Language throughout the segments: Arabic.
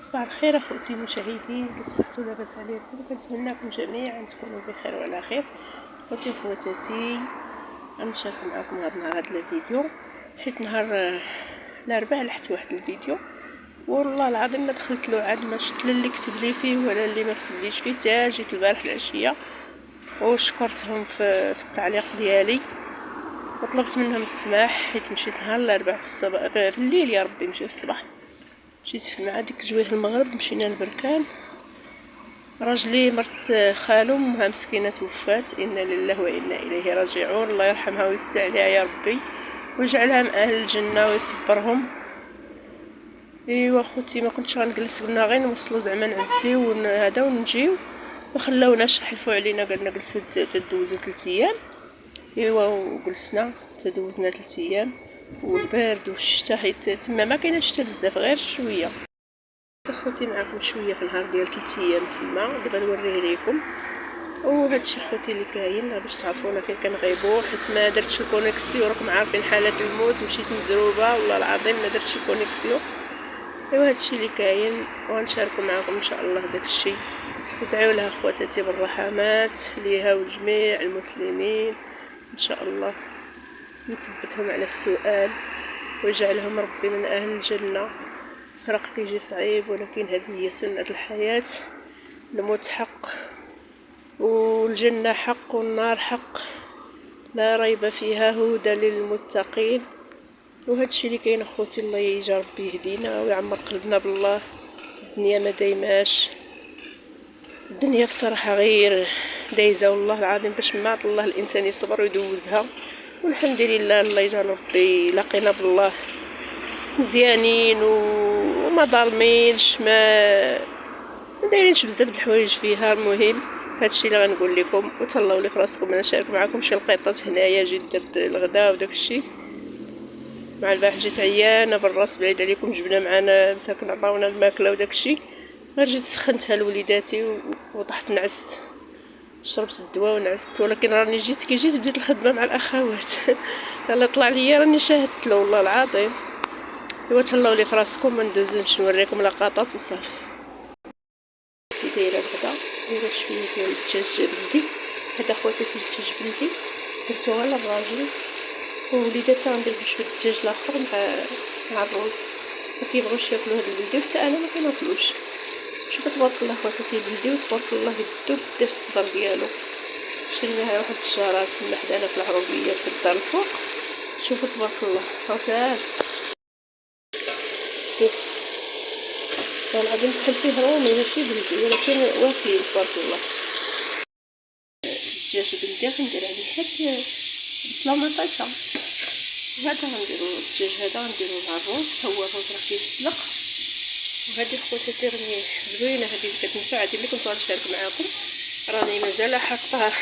صباح الخير اخوتي المشاهدين، كصبحتوا لاباس عليكم؟ كنتمنىكم جميعا تكونوا بخير وعلى خير. اخوتي وخواتاتي، غنشارك معكم هذا النهار هذا الفيديو، حيت نهار الاربعاء لحت واحد الفيديو والله العظيم ما دخلت له عاد، ما شفت لا اللي كتب لي فيه ولا اللي ما كتبليش فيه، تا جيت البارح العشيه وشكرتهم في التعليق ديالي وطلبت منهم السماح، حيت مشيت نهار الاربعاء في الصباح في الليل، يا ربي ماشي الصباح، مشيت مع ديك جويه المغرب، مشينا للبركان. راجلي مرت خالو امها مسكينه توفات، انا لله وانا اليه راجعون، الله يرحمها ويوسع عليها يا ربي ويجعلها من اهل الجنه ويصبرهم. ايوا خوتي، ما كنتش غنجلس، قلنا غير نوصلوا زعما نعزيو هذا ونجيو، ما خلاوناش، حلفوا علينا قالنا جلسوا تدوزوا 3 ايام. ايوا وجلسنا تدوزنا 3 ايام، والبرد والشتا، حيت تما ما كاينش شتا بزاف غير شويه. اخوتي معكم شويه في النهار ديال 3 ايام تما، دابا نوريه ليكم. وهادشي خوتي اللي كاين باش تعرفونا فين كنغيبوا، حيت ما درتش الكونيكسيو، راكم عارفين حالات الموت، مشيت مزروبه والله العظيم ما درتش الكونيكسيو. ايوا هادشي اللي كاين، وغنشاركوا معكم ان شاء الله داكشي. ادعوا لها خواتاتي بالرحمات ليها وجميع المسلمين، ان شاء الله يثبتهم على السؤال ويجعلهم ربي من اهل الجنه. الفراق كيجي صعيب، ولكن هذه هي سنة الحياة، الموت حق والجنة حق والنار حق، لا ريب فيها، هدى للمتقين. وهادشي اللي كاين اخوتي، الله يجا ربي يهدينا ويعمر قلبنا بالله. الدنيا ما دايماش، الدنيا بصراحة غير دايزة والله العظيم، باش ما الله الانسان يصبر ويدوزها، والحمد لله الله يجعل ربي لقينا بالله مزيانين وما ظالمينش، ما دايرينش بزاف د الحوايج فيها. المهم هادشي اللي غنقول لكم، وتهلاو لي في راسكم. انا نشارك معكم شي لقيطات هنايا، جيت درت الغداء وداكشي، مع البارح جيت عيانه بالراس بعيد عليكم، جبنا معنا مساكن عطاونا الماكله وداكشي، غير جيت سخنتها لوليداتي وطحت نعست، شربت الدواء ونعست. ولكن راني جيت كي جيت بديت الخدمه مع الاخوات يلا طلع ليا راني شاهدت له والله العظيم. ايوا تهلاو لي في راسكم، ما ندوزوش نوريكم لقطات وصافي. كي دايره الغدا، دايره شويه ديال الدجاج بلدي، هذا خواتاتي الدجاج بلدي درتو على الراجل، ووليداتي غندير شويه الدجاج الاخر مع الروز، ما كيبغوش ياكلوا هذا البلدي، وحتى انا ما كناكلوش. شوفوا تبارك الله خواتاتي البلدي، وتبارك الله يدو بدا الصدر ديالو. شريناها واحد الشجرات من حدانا في العروبيه في الدار الفوق، شوفوا تبارك الله عافاك العظيم، تحل فيه رومي ماشي بلدي، ولكن واكلين تبارك الله. الدجاج بلدي غندير عليه حتى بصله مطيشه، وهذا غنديرو الدجاج هذا غنديرو مع الروز، هو الروز راه كيتسلق. وهذه خواتاتي راني زوينه، هذه اللي كتنفع، هذه اللي كنت غنشارك معكم، راني مازال حاطاها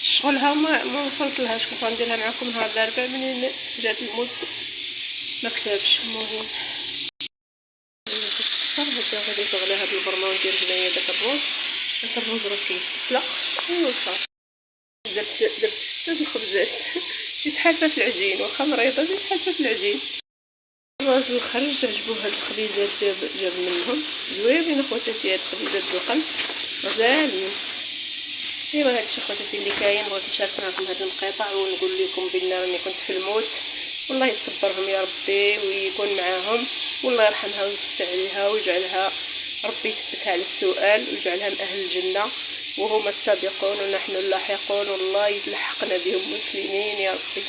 شغلها ما وصلت لهاش، كنت غنديرها معكم نهار الاربعاء، منين جات الموت ما كتبش. المهم هدا غادي نغلي هاد البرمه وندير هنايا داك الروز، داك الروز راه كيتسلق. ايوا صافي، درت 6 الخبزات جيت حالفه في العجين، واخا مريضه جيت حالفه في العجين. الراجل خرج عجبو هاد الخبيزات، جاب منهم زوينين خواتاتي، هاد الخبيزات بالقلب غزالين. ايوا هادشي خواتاتي اللي كاين، بغيت نشارك معكم هاد المقاطع ونقول لكم بان راني كنت في الموت، والله يصبرهم يا ربي ويكون معاهم، والله يرحمها ويوسع عليها ويجعلها ربي يثبتها على السؤال ويجعلها من اهل الجنه، وهم السابقون ونحن اللاحقون، والله يلحقنا بهم مسلمين يا ربي.